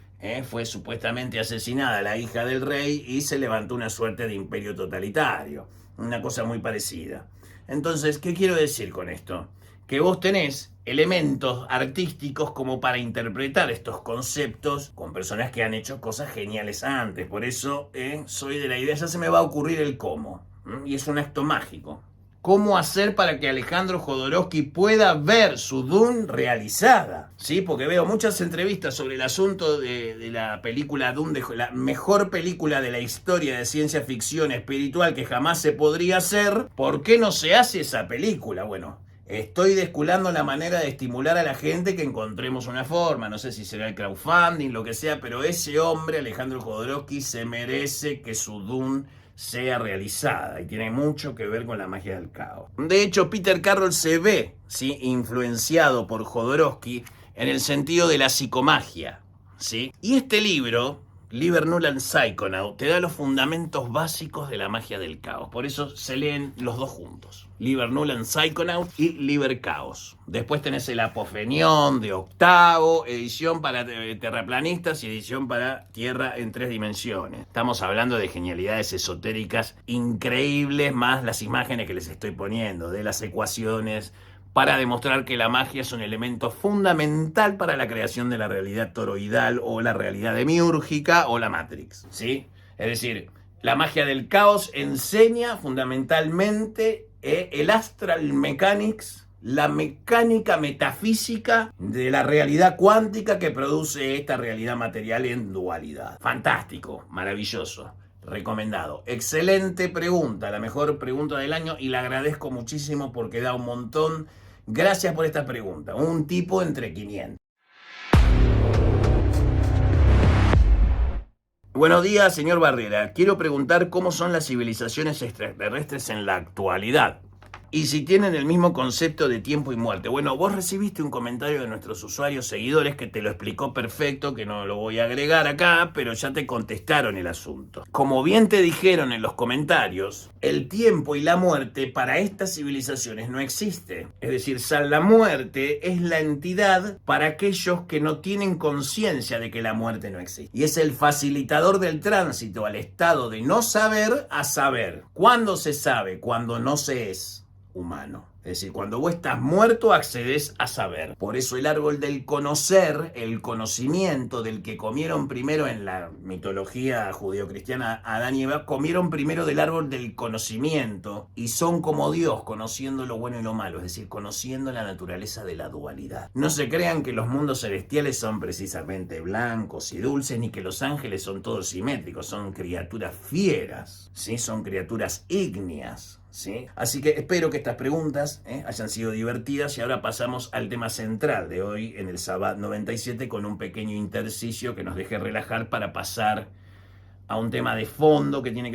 fue supuestamente asesinada la hija del rey y se levantó una suerte de imperio totalitario. Una cosa muy parecida. Entonces, ¿qué quiero decir con esto? Que vos tenés elementos artísticos como para interpretar estos conceptos con personas que han hecho cosas geniales antes. Por eso soy de la idea, ya se me va a ocurrir el cómo. Y es un acto mágico. ¿Cómo hacer para que Alejandro Jodorowsky pueda ver su Dune realizada? ¿Sí? Porque veo muchas entrevistas sobre el asunto de la película Dune, la mejor película de la historia de ciencia ficción espiritual que jamás se podría hacer. ¿Por qué no se hace esa película? Bueno, Estoy desculando la manera de estimular a la gente que encontremos una forma. No sé si será el crowdfunding, lo que sea, pero ese hombre, Alejandro Jodorowsky, se merece que su Dune sea realizada y tiene mucho que ver con la magia del caos. De hecho, Peter Carroll se ve, ¿sí?, influenciado por Jodorowsky en el sentido de la psicomagia, ¿sí? Y este libro, Liber Null and Psychonaut, te da los fundamentos básicos de la magia del caos. Por eso se leen los dos juntos. Liber Null and Psychonaut y Liber Caos. Después tenés el Apofenión de Octavo, edición para terraplanistas y edición para Tierra en 3 dimensiones. Estamos hablando de genialidades esotéricas increíbles, más las imágenes que les estoy poniendo, de las ecuaciones, para demostrar que la magia es un elemento fundamental para la creación de la realidad toroidal o la realidad demiúrgica o la Matrix, ¿sí? Es decir, la magia del caos enseña fundamentalmente el Astral Mechanics, la mecánica metafísica de la realidad cuántica que produce esta realidad material en dualidad. Fantástico, maravilloso. Recomendado. Excelente pregunta, la mejor pregunta del año y la agradezco muchísimo porque da un montón. Gracias por esta pregunta. Un tipo entre 500. Buenos días, señor Barrera. Quiero preguntar cómo son las civilizaciones extraterrestres en la actualidad. Y si tienen el mismo concepto de tiempo y muerte. Bueno, vos recibiste un comentario de nuestros usuarios seguidores que te lo explicó perfecto, que no lo voy a agregar acá, pero ya te contestaron el asunto. Como bien te dijeron en los comentarios, el tiempo y la muerte para estas civilizaciones no existe. Es decir, la muerte es la entidad para aquellos que no tienen conciencia de que la muerte no existe. Y es el facilitador del tránsito al estado de no saber a saber. ¿Cuándo se sabe? Cuando no se es humano. Es decir, cuando vos estás muerto accedes a saber. Por eso el árbol del conocer, el conocimiento del que comieron primero en la mitología judeocristiana, Adán y Eva, comieron primero del árbol del conocimiento y son como Dios, conociendo lo bueno y lo malo, es decir, conociendo la naturaleza de la dualidad. No se crean que los mundos celestiales son precisamente blancos y dulces, ni que los ángeles son todos simétricos, son criaturas fieras, ¿sí? Son criaturas ígneas, ¿sí? Así que espero que estas preguntas hayan sido divertidas y ahora pasamos al tema central de hoy en el Sabbat 97 con un pequeño intersticio que nos deje relajar para pasar a un tema de fondo que tiene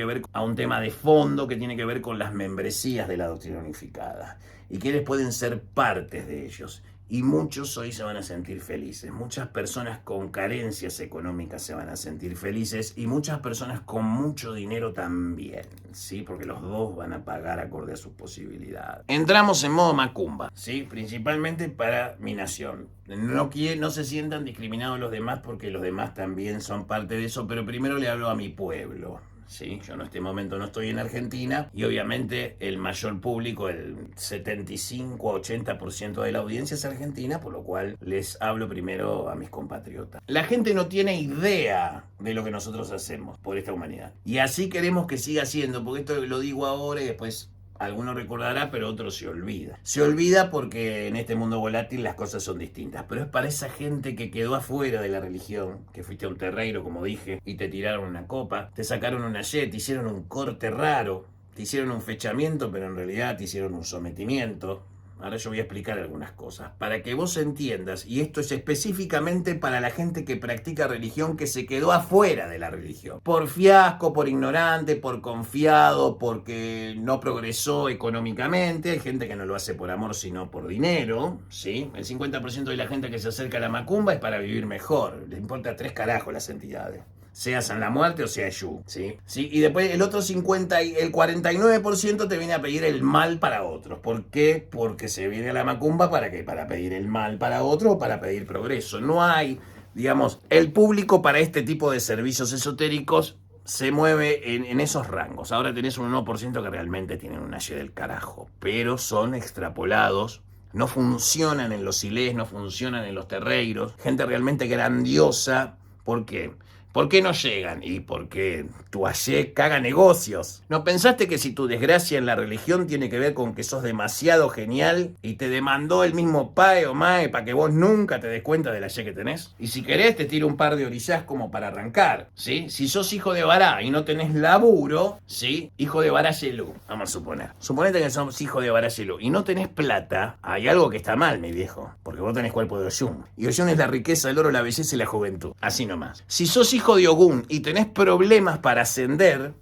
que ver con las membresías de la doctrina unificada y quienes pueden ser partes de ellos. Y muchos hoy se van a sentir felices. Muchas personas con carencias económicas se van a sentir felices y muchas personas con mucho dinero también, ¿sí? Porque los dos van a pagar acorde a sus posibilidades. Entramos en modo macumba, ¿sí? Principalmente para mi nación. No se sientan discriminados los demás porque los demás también son parte de eso, pero primero le hablo a mi pueblo. Sí, yo en este momento no estoy en Argentina y obviamente el mayor público, el 75 a 80% de la audiencia es argentina, por lo cual les hablo primero a mis compatriotas. La gente no tiene idea de lo que nosotros hacemos por esta humanidad y así queremos que siga siendo, porque esto lo digo ahora y después alguno recordará, pero otro se olvida. Se olvida porque en este mundo volátil las cosas son distintas. Pero es para esa gente que quedó afuera de la religión, que fuiste a un terreiro, como dije, y te tiraron una copa, te sacaron una jet, te hicieron un corte raro, te hicieron un fechamiento, pero en realidad te hicieron un sometimiento. Ahora yo voy a explicar algunas cosas, para que vos entiendas, y esto es específicamente para la gente que practica religión que se quedó afuera de la religión. Por fiasco, por ignorante, por confiado, porque no progresó económicamente. Hay gente que no lo hace por amor, sino por dinero, ¿sí? El 50% de la gente que se acerca a la macumba es para vivir mejor. Le importa 3 carajos las entidades. Sea San la Muerte o sea Yu, ¿sí? ¿Sí? Y después el otro 49% te viene a pedir el mal para otros. ¿Por qué? Porque se viene a la macumba ¿para qué? Para pedir el mal para otro o para pedir progreso. No hay, digamos, el público para este tipo de servicios esotéricos se mueve en esos rangos. Ahora tenés un 1% que realmente tienen un aye del carajo, pero son extrapolados. No funcionan en los silés, no funcionan en los terreiros. Gente realmente grandiosa. ¿Por qué? ¿Por qué no llegan? Y porque tu ayer caga negocios. ¿No pensaste que si tu desgracia en la religión tiene que ver con que sos demasiado genial y te demandó el mismo pae o mae para que vos nunca te des cuenta del ayer que tenés? Y si querés te tiro un par de orillas como para arrancar, ¿sí? Si sos hijo de vará y no tenés laburo, ¿sí? Hijo de vará yelú, vamos a suponer. Suponete que sos hijo de vará yelú y no tenés plata, hay algo que está mal, mi viejo, porque vos tenés cuerpo de Oyun. Y Oyun es la riqueza, el oro, la belleza y la juventud. Así nomás. Si sos hijo de Ogún y tenés problemas para ascender,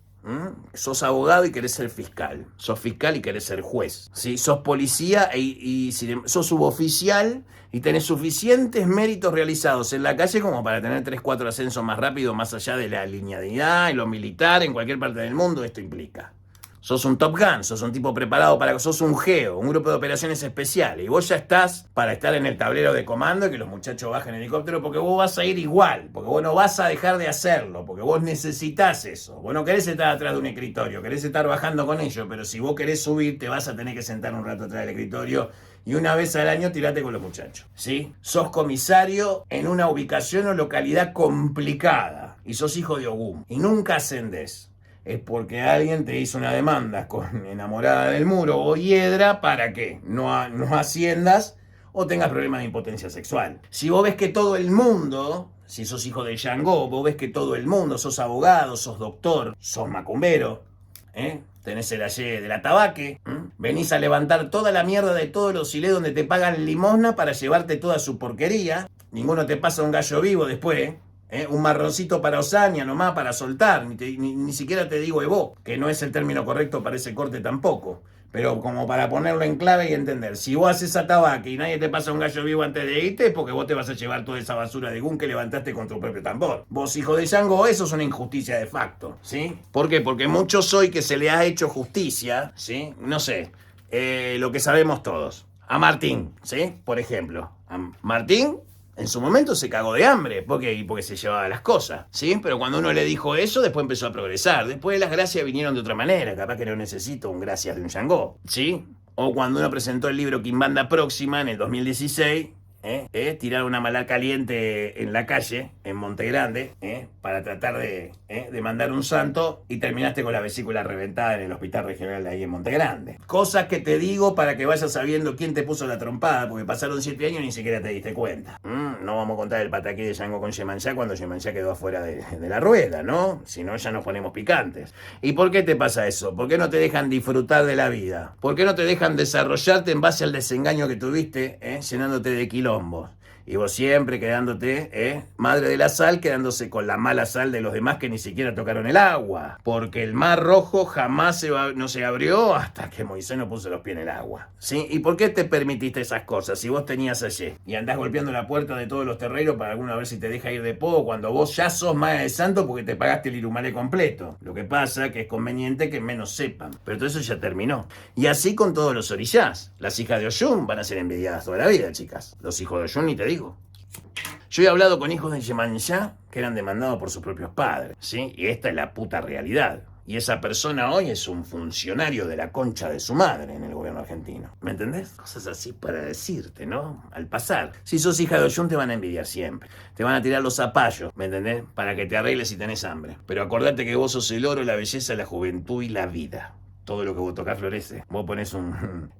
sos abogado y querés ser fiscal. Sos fiscal y querés ser juez. ¿Sí? Sos policía y sos suboficial y tenés suficientes méritos realizados en la calle como para tener 3-4 ascensos más rápido más allá de la linealidad y lo militar en cualquier parte del mundo. Esto implica. Sos un Top Gun, sos un tipo preparado para... Sos un GEO, un grupo de operaciones especiales. Y vos ya estás para estar en el tablero de comando y que los muchachos bajen en helicóptero porque vos vas a ir igual. Porque vos no vas a dejar de hacerlo. Porque vos necesitas eso. Vos no querés estar atrás de un escritorio. Querés estar bajando con ellos. Pero si vos querés subir, te vas a tener que sentar un rato atrás del escritorio. Y una vez al año tirate con los muchachos. ¿Sí? Sos comisario en una ubicación o localidad complicada. Y sos hijo de Ogún. Y nunca ascendés. Es porque alguien te hizo una demanda con enamorada del muro o hiedra para que no asciendas o tengas problemas de impotencia sexual. Si vos ves que todo el mundo, si sos hijo de Shango, vos ves que todo el mundo, sos abogado, sos doctor, sos macumbero, tenés el ayer de la tabaque, venís a levantar toda la mierda de todos los silés donde te pagan limosna para llevarte toda su porquería, ninguno te pasa un gallo vivo después, un marroncito para Osaña nomás, para soltar, ni siquiera te digo Evo, que no es el término correcto para ese corte tampoco, pero como para ponerlo en clave y entender, si vos haces atabaque y nadie te pasa un gallo vivo antes de irte, es porque vos te vas a llevar toda esa basura de gun que levantaste con tu propio tambor. Vos, hijo de Yango, eso es una injusticia de facto, ¿sí? ¿Por qué? Porque muchos hoy que se le ha hecho justicia, ¿sí? No sé, lo que sabemos todos. A Martín, ¿sí? Por ejemplo, a Martín... En su momento se cagó de hambre, porque se llevaba las cosas, ¿sí? Pero cuando uno le dijo eso, después empezó a progresar. Después las gracias vinieron de otra manera, capaz que no necesito un gracias de un Yango, ¿sí? O cuando uno presentó el libro Quimbanda Próxima en el 2016, tirar una mala caliente en la calle, en Monte Grande, para tratar de mandar un santo y terminaste con la vesícula reventada en el hospital regional de ahí en Monte Grande. Cosas que te digo para que vayas sabiendo quién te puso la trompada, porque pasaron 7 años y ni siquiera te diste cuenta. No vamos a contar el pataquí de Yango con Yemanjá cuando Yemanjá quedó afuera de la rueda, ¿no? Si no, ya nos ponemos picantes. ¿Y por qué te pasa eso? ¿Por qué no te dejan disfrutar de la vida? ¿Por qué no te dejan desarrollarte en base al desengaño que tuviste, llenándote de quilombos? Y vos siempre quedándote, madre de la sal, quedándose con la mala sal de los demás que ni siquiera tocaron el agua. Porque el mar rojo jamás no se abrió hasta que Moisés no puso los pies en el agua. ¿Sí? ¿Y por qué te permitiste esas cosas si vos tenías ayer? Y andás golpeando la puerta de todos los terreros para alguna vez si te deja ir de poco cuando vos ya sos madre de santo porque te pagaste el irumalé completo. Lo que pasa que es conveniente que menos sepan. Pero todo eso ya terminó. Y así con todos los orillás. Las hijas de Oyun van a ser envidiadas toda la vida, chicas. Los hijos de Oyun ni te digo. Yo he hablado con hijos de Yemanjá que eran demandados por sus propios padres, ¿sí? Y esta es la puta realidad. Y esa persona hoy es un funcionario de la concha de su madre en el gobierno argentino. ¿Me entendés? Cosas así para decirte, ¿no? Al pasar. Si sos hija de Oyun te van a envidiar siempre. Te van a tirar los zapallos, ¿me entendés? Para que te arregles si tenés hambre. Pero acordate que vos sos el oro, la belleza, la juventud y la vida. Todo lo que vos tocás florece. Vos ponés un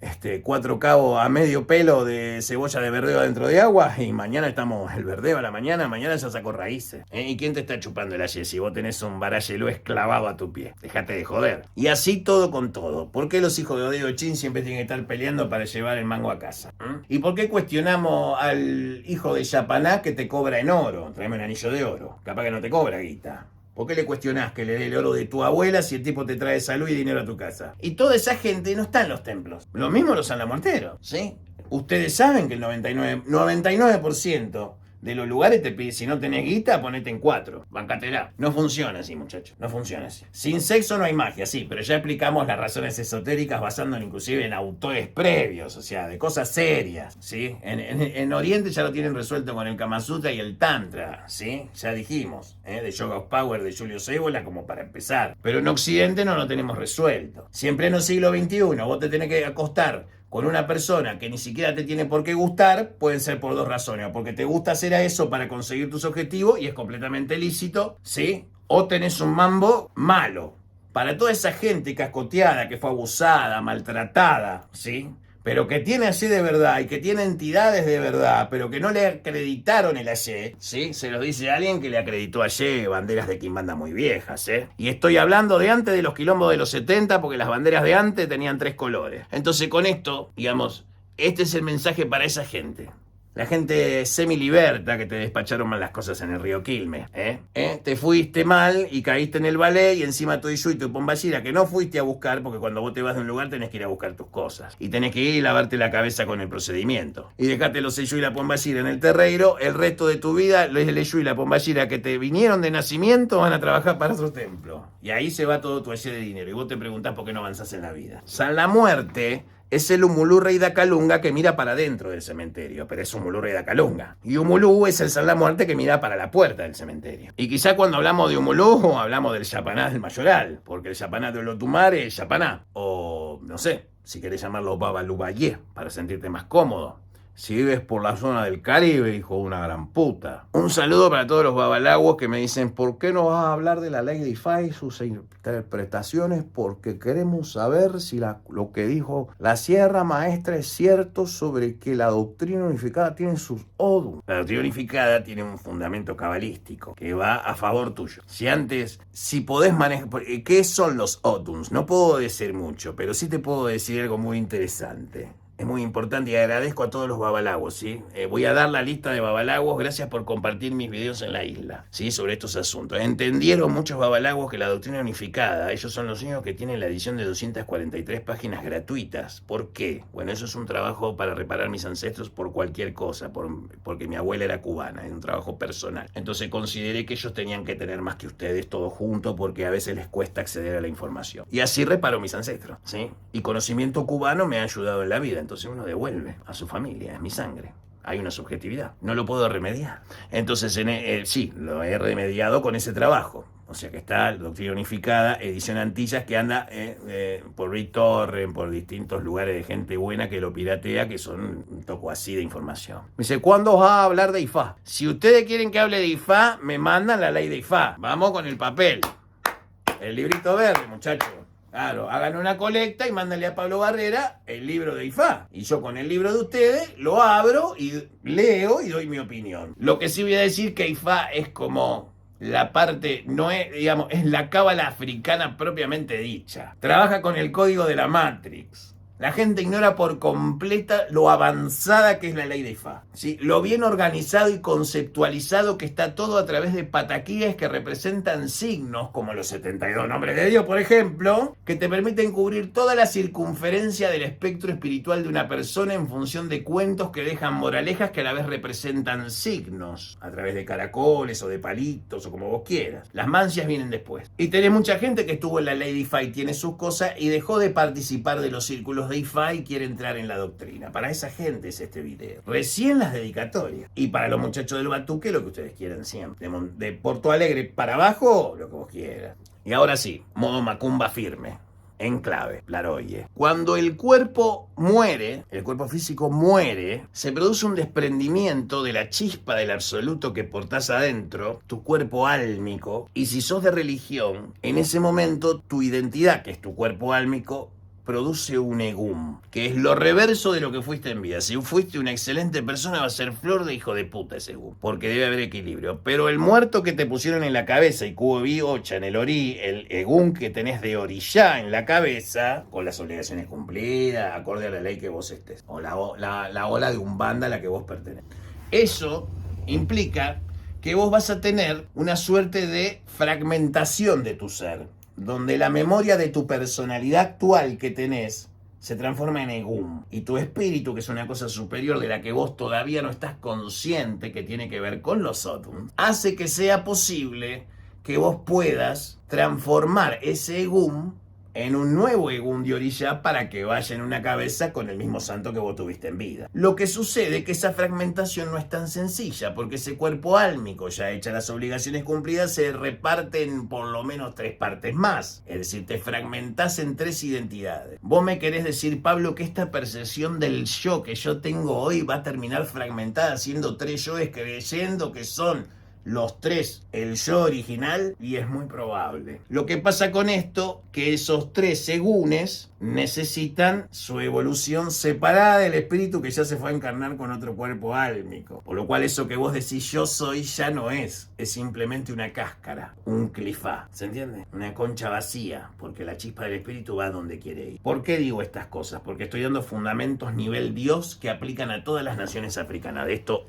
4 cabos a medio pelo de cebolla de verdeo dentro de agua y mañana estamos el verdeo a la mañana ya sacó raíces. ¿Y quién te está chupando el ayer si vos tenés un varayelú esclavado a tu pie? Dejate de joder. Y así todo con todo. ¿Por qué los hijos de Odeo Chin siempre tienen que estar peleando para llevar el mango a casa? ¿Y por qué cuestionamos al hijo de Yapaná que te cobra en oro? Tráeme un anillo de oro. Capaz que no te cobra guita. ¿Por qué le cuestionás que le dé el oro de tu abuela si el tipo te trae salud y dinero a tu casa? Y toda esa gente no está en los templos. Lo mismo los sanlamorteros, ¿sí? Ustedes saben que el 99% de los lugares te pide, si no tenés guita, ponete en 4. Bancatela. No funciona así, muchachos. No funciona así. Sin sexo no hay magia, sí, pero ya explicamos las razones esotéricas basándonos inclusive en autores previos, o sea, de cosas serias, ¿sí? En Oriente ya lo tienen resuelto con el Kama Sutra y el Tantra, ¿sí? Ya dijimos, de Yoga of Power de Julio Cébola como para empezar. Pero en Occidente no lo tenemos resuelto. Si en pleno siglo XXI vos te tenés que acostar con una persona que ni siquiera te tiene por qué gustar, pueden ser por 2 razones. O porque te gusta hacer a eso para conseguir tus objetivos y es completamente lícito, ¿sí? O tenés un mambo malo. Para toda esa gente cascoteada, que fue abusada, maltratada, ¿sí? Pero que tiene así de verdad y que tiene entidades de verdad, pero que no le acreditaron el ayer, ¿sí? Se los dice alguien que le acreditó ayer banderas de Quimbanda muy viejas, ¿eh? Y estoy hablando de antes de los quilombos de los 70, porque las banderas de antes tenían 3 colores. Entonces con esto, digamos, este es el mensaje para esa gente. La gente semi-liberta que te despacharon mal las cosas en el río Quilmes, Te fuiste mal y caíste en el ballet y encima tu Iyú y tu Pomballera que no fuiste a buscar, porque cuando vos te vas de un lugar tenés que ir a buscar tus cosas. Y tenés que ir y lavarte la cabeza con el procedimiento. Y dejate los Iyú y la Pomballera en el terreiro, el resto de tu vida, el Iyú y la Pomballera que te vinieron de nacimiento van a trabajar para otro templo. Y ahí se va todo tu ayer de dinero. Y vos te preguntás por qué no avanzás en la vida. San la muerte es el Humulú Rey da Calunga que mira para adentro del cementerio, pero es Humulú Rey da Calunga. Y Humulú es el San la Muerte que mira para la puerta del cementerio. Y quizá cuando hablamos de Humulú, hablamos del Yapaná del Mayoral, porque el Yapaná de Olotumare es Yapaná. O, no sé, si querés llamarlo Babalubayé, para sentirte más cómodo. Si vives por la zona del Caribe, hijo de una gran puta. Un saludo para todos los babalaguos que me dicen, ¿por qué no vas a hablar de la ley de IFA y sus interpretaciones? Porque queremos saber si lo que dijo la Sierra Maestra es cierto sobre que la doctrina unificada tiene sus odum. La doctrina unificada tiene un fundamento cabalístico que va a favor tuyo. Si podés manejar... ¿Qué son los odums? No puedo decir mucho, pero sí te puedo decir algo muy interesante. Es muy importante y agradezco a todos los babalagos, ¿sí? Voy a dar la lista de babalagos, gracias por compartir mis videos en la isla, ¿sí? Sobre estos asuntos. Entendieron muchos babalagos que la doctrina unificada, ellos son los únicos que tienen la edición de 243 páginas gratuitas. ¿Por qué? Bueno, eso es un trabajo para reparar mis ancestros por cualquier cosa, porque mi abuela era cubana, es un trabajo personal. Entonces consideré que ellos tenían que tener más que ustedes todos juntos porque a veces les cuesta acceder a la información. Y así reparo mis ancestros, ¿sí? Y conocimiento cubano me ha ayudado en la vida. Entonces uno devuelve a su familia, es mi sangre. Hay una subjetividad, no lo puedo remediar. Entonces, sí, lo he remediado con ese trabajo. O sea que está Doctrina Unificada, edición Antillas, que anda por BitTorrent, por distintos lugares de gente buena que lo piratea, que son un toco así de información. Me dice, ¿cuándo vas a hablar de IFA? Si ustedes quieren que hable de IFA, me mandan la ley de IFA. Vamos con el papel. El librito verde, muchachos. Claro, hagan una colecta y mándenle a Pablo Barrera el libro de IFA. Y yo con el libro de ustedes lo abro y leo y doy mi opinión. Lo que sí voy a decir que IFA es como la parte, no es, digamos, es la cábala africana propiamente dicha. Trabaja con el código de la Matrix. La gente ignora por completa lo avanzada que es la ley de IFA, ¿sí? Lo bien organizado y conceptualizado que está todo a través de pataquíes que representan signos, como los 72 nombres de Dios, por ejemplo, que te permiten cubrir toda la circunferencia del espectro espiritual de una persona en función de cuentos que dejan moralejas que a la vez representan signos, a través de caracoles o de palitos o como vos quieras. Las mancias vienen después. Y tenés mucha gente que estuvo en la ley de IFA y tiene sus cosas y dejó de participar de los círculos de IFA y quiere entrar en la doctrina. Para esa gente es este video. Recién las dedicatorias. Y para los muchachos del Batuque, lo que ustedes quieran siempre. De Porto Alegre para abajo, lo que vos quieras. Y ahora sí, modo macumba firme. En clave, Laroye. Cuando el cuerpo muere, el cuerpo físico muere, se produce un desprendimiento de la chispa del absoluto que portás adentro, tu cuerpo álmico, y si sos de religión, en ese momento tu identidad, que es tu cuerpo álmico, produce un egum, que es lo reverso de lo que fuiste en vida. Si fuiste una excelente persona, va a ser flor de hijo de puta ese egum, porque debe haber equilibrio. Pero el muerto que te pusieron en la cabeza, y cubo vi ocha en el orí, el egum que tenés de orillá en la cabeza, con las obligaciones cumplidas, acorde a la ley que vos estés, o la ola de umbanda a la que vos pertenecés. Eso implica que vos vas a tener una suerte de fragmentación de tu ser, donde la memoria de tu personalidad actual que tenés se transforma en egum. Y tu espíritu, que es una cosa superior de la que vos todavía no estás consciente, que tiene que ver con los odum, hace que sea posible que vos puedas transformar ese egum en un nuevo Egún de Orishá para que vaya en una cabeza con el mismo santo que vos tuviste en vida. Lo que sucede es que esa fragmentación no es tan sencilla, porque ese cuerpo álmico, ya hechas las obligaciones cumplidas, se reparte en por lo menos 3 partes más. Es decir, te fragmentás en 3 identidades. Vos me querés decir, Pablo, que esta percepción del yo que yo tengo hoy va a terminar fragmentada siendo 3 yoes creyendo que son los 3 el yo original, y es muy probable. Lo que pasa con esto, que esos 3 segúnes necesitan su evolución separada del espíritu que ya se fue a encarnar con otro cuerpo álmico. Por lo cual eso que vos decís yo soy ya no es simplemente una cáscara, un clifá, ¿se entiende? Una concha vacía, porque la chispa del espíritu va donde quiere ir. ¿Por qué digo estas cosas? Porque estoy dando fundamentos nivel Dios que aplican a todas las naciones africanas. Esto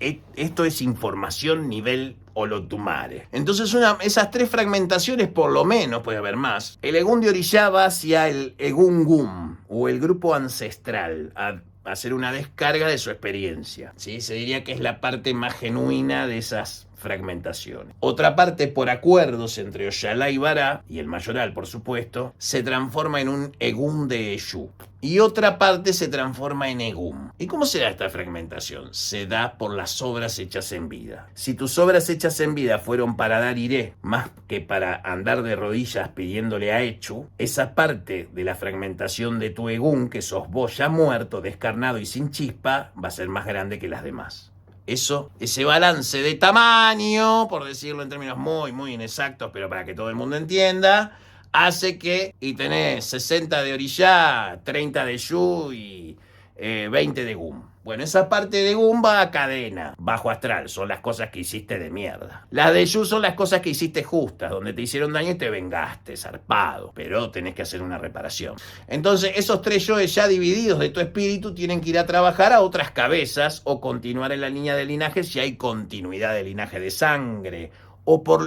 es información nivel Olotumare. Entonces esas 3 fragmentaciones por lo menos, puede haber más. El Egún de Orishá va hacia el Egún Gum, o el grupo ancestral, a hacer una descarga de su experiencia, ¿sí? Se diría que es la parte más genuina de esas fragmentaciones. Otra parte, por acuerdos entre Oyalá y Bará, y el mayoral por supuesto, se transforma en un Egún de Eyú. Y otra parte se transforma en Egún. ¿Y cómo se da esta fragmentación? Se da por las obras hechas en vida. Si tus obras hechas en vida fueron para dar iré, más que para andar de rodillas pidiéndole a Echu, esa parte de la fragmentación de tu Egún, que sos vos ya muerto, descarnado y sin chispa, va a ser más grande que las demás. Ese balance de tamaño, por decirlo en términos muy, muy inexactos, pero para que todo el mundo entienda, hace que, y tenés 60 de Orishá, 30 de Yu y 20 de Gum. Bueno, esa parte de Gum va a cadena, bajo astral, son las cosas que hiciste de mierda. Las de Yu son las cosas que hiciste justas, donde te hicieron daño y te vengaste, zarpado, pero tenés que hacer una reparación. Entonces, esos 3 yoes ya divididos de tu espíritu tienen que ir a trabajar a otras cabezas o continuar en la línea de linaje si hay continuidad de linaje de sangre.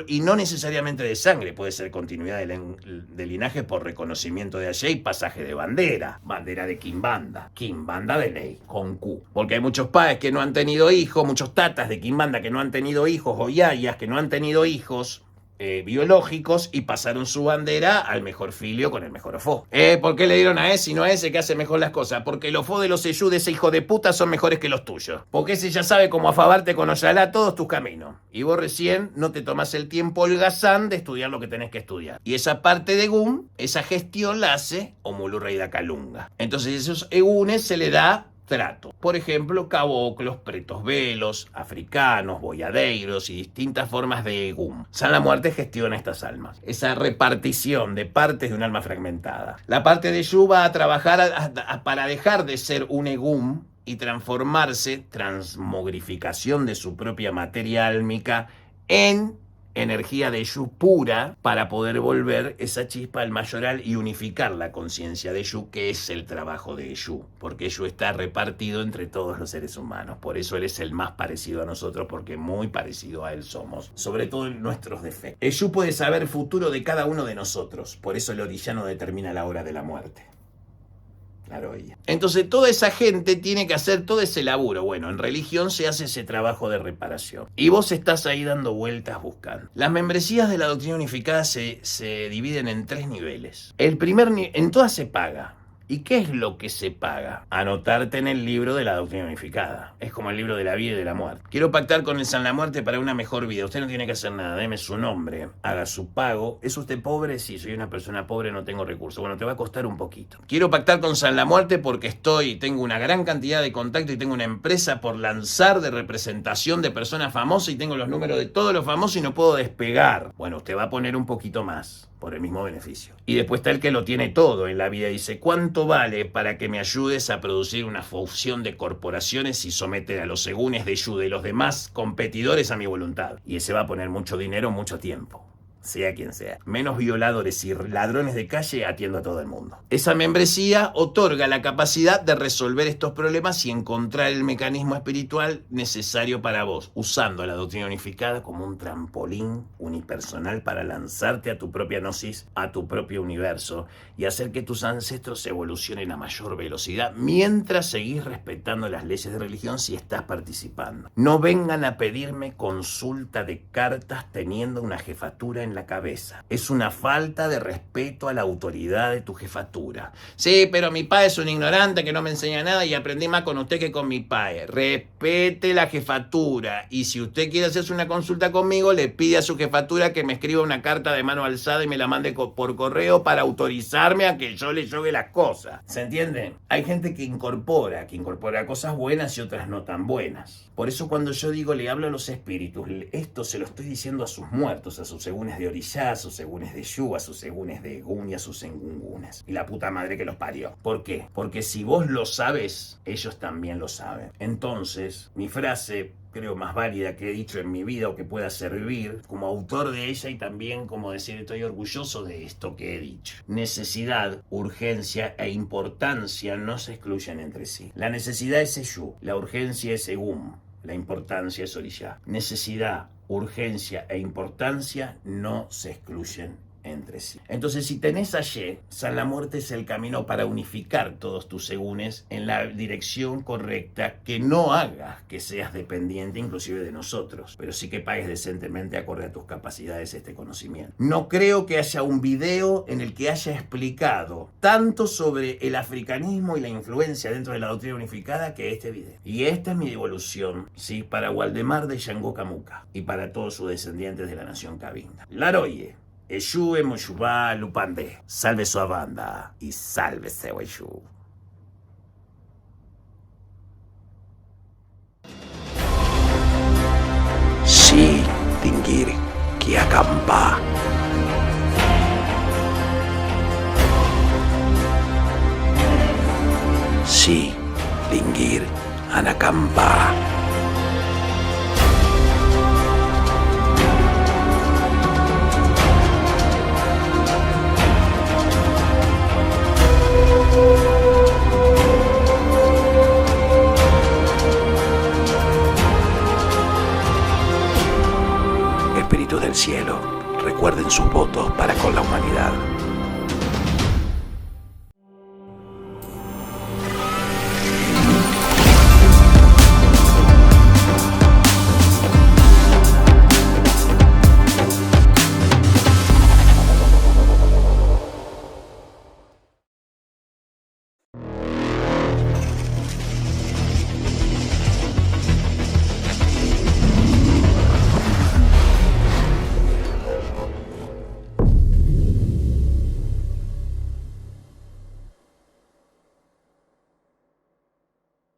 Y no necesariamente de sangre, puede ser continuidad de linaje por reconocimiento de allá y pasaje de bandera de Quimbanda de ley, con Q. Porque hay muchos padres que no han tenido hijos, muchos tatas de Quimbanda que no han tenido hijos, o yayas que no han tenido hijos biológicos y pasaron su bandera al mejor filio con el mejor ofó. ¿Por qué le dieron a ese y no a ese que hace mejor las cosas? Porque los ofó de los Eyú de ese hijo de puta son mejores que los tuyos. Porque ese ya sabe cómo afabarte con Oyalá todos tus caminos. Y vos recién no te tomás el tiempo holgazán de estudiar lo que tenés que estudiar. Y esa parte de Gum, esa gestión la hace Omulurra y Dacalunga. Entonces esos Egunes se le da trato. Por ejemplo, caboclos, pretos velos, africanos, boyadeiros y distintas formas de Egún. San la Muerte gestiona estas almas. Esa repartición de partes de un alma fragmentada. La parte de Yu va a trabajar para dejar de ser un Egún y transformarse, transmogrificación de su propia materia álmica, en energía de Yu pura para poder volver esa chispa al mayoral y unificar la conciencia de Yu, que es el trabajo de Yu, porque Yu está repartido entre todos los seres humanos. Por eso él es el más parecido a nosotros, porque muy parecido a él somos, sobre todo en nuestros defectos. Yu puede saber el futuro de cada uno de nosotros, por eso el orillano determina la hora de la muerte. Entonces toda esa gente tiene que hacer todo ese laburo. Bueno, en religión se hace ese trabajo de reparación. Y vos estás ahí dando vueltas buscando. Las membresías de la doctrina unificada se dividen en 3 niveles. El primer en todas se paga. ¿Y qué es lo que se paga? Anotarte en el libro de la doctrina unificada. Es como el libro de la vida y de la muerte. Quiero pactar con el San la Muerte para una mejor vida. Usted no tiene que hacer nada. Deme su nombre. Haga su pago. ¿Es usted pobre? Sí, soy una persona pobre, no tengo recursos. Bueno, te va a costar un poquito. Quiero pactar con San la Muerte porque tengo una gran cantidad de contactos y tengo una empresa por lanzar de representación de personas famosas y tengo los números de todos los famosos y no puedo despegar. Bueno, usted va a poner un poquito más por el mismo beneficio. Y después está el que lo tiene todo en la vida y dice, ¿cuánto vale para que me ayudes a producir una fusión de corporaciones y someter a los Egunes de Yu de los demás competidores a mi voluntad? Y ese va a poner mucho dinero, mucho tiempo. Sea quien sea. Menos violadores y ladrones de calle, atiendo a todo el mundo. Esa membresía otorga la capacidad de resolver estos problemas y encontrar el mecanismo espiritual necesario para vos, usando la doctrina unificada como un trampolín unipersonal para lanzarte a tu propia gnosis, a tu propio universo y hacer que tus ancestros evolucionen a mayor velocidad mientras seguís respetando las leyes de religión si estás participando. No vengan a pedirme consulta de cartas teniendo una jefatura en en la cabeza. Es una falta de respeto a la autoridad de tu jefatura. Sí, pero mi padre es un ignorante que no me enseña nada y aprendí más con usted que con mi padre. Respete la jefatura. Y si usted quiere hacerse una consulta conmigo, le pide a su jefatura que me escriba una carta de mano alzada y me la mande por correo para autorizarme a que yo le lleve las cosas. ¿Se entiende? Hay gente que incorpora cosas buenas y otras no tan buenas. Por eso cuando yo digo le hablo a los espíritus, esto se lo estoy diciendo a sus muertos, a sus egunes de Orishá, a sus egunes de Shu, a sus egunes de Egun y a sus engungunes. Y la puta madre que los parió. ¿Por qué? Porque si vos lo sabes, ellos también lo saben. Entonces, mi frase, creo más válida que he dicho en mi vida o que pueda servir como autor de ella y también como decir estoy orgulloso de esto que he dicho. Necesidad, urgencia e importancia no se excluyen entre sí. La necesidad es Eshu, la urgencia es Egum, la importancia es Orishá. Necesidad, urgencia e importancia no se excluyen entre sí. Entonces, si tenés a Ye, San la Muerte es el camino para unificar todos tus egunes en la dirección correcta, que no hagas que seas dependiente inclusive de nosotros, pero sí que pagues decentemente acorde a tus capacidades este conocimiento. No creo que haya un video en el que haya explicado tanto sobre el africanismo y la influencia dentro de la doctrina unificada que este video. Y esta es mi devolución, ¿sí? Para Waldemar de Shango Camuca y para todos sus descendientes de la nación Cabinda. Laroye. Eshu Emoshubá Lupande. Salve su banda y sálvese Eshu. Si tingir ki acampa. Si tingir anacampa. Espíritu del cielo, recuerden sus votos para con la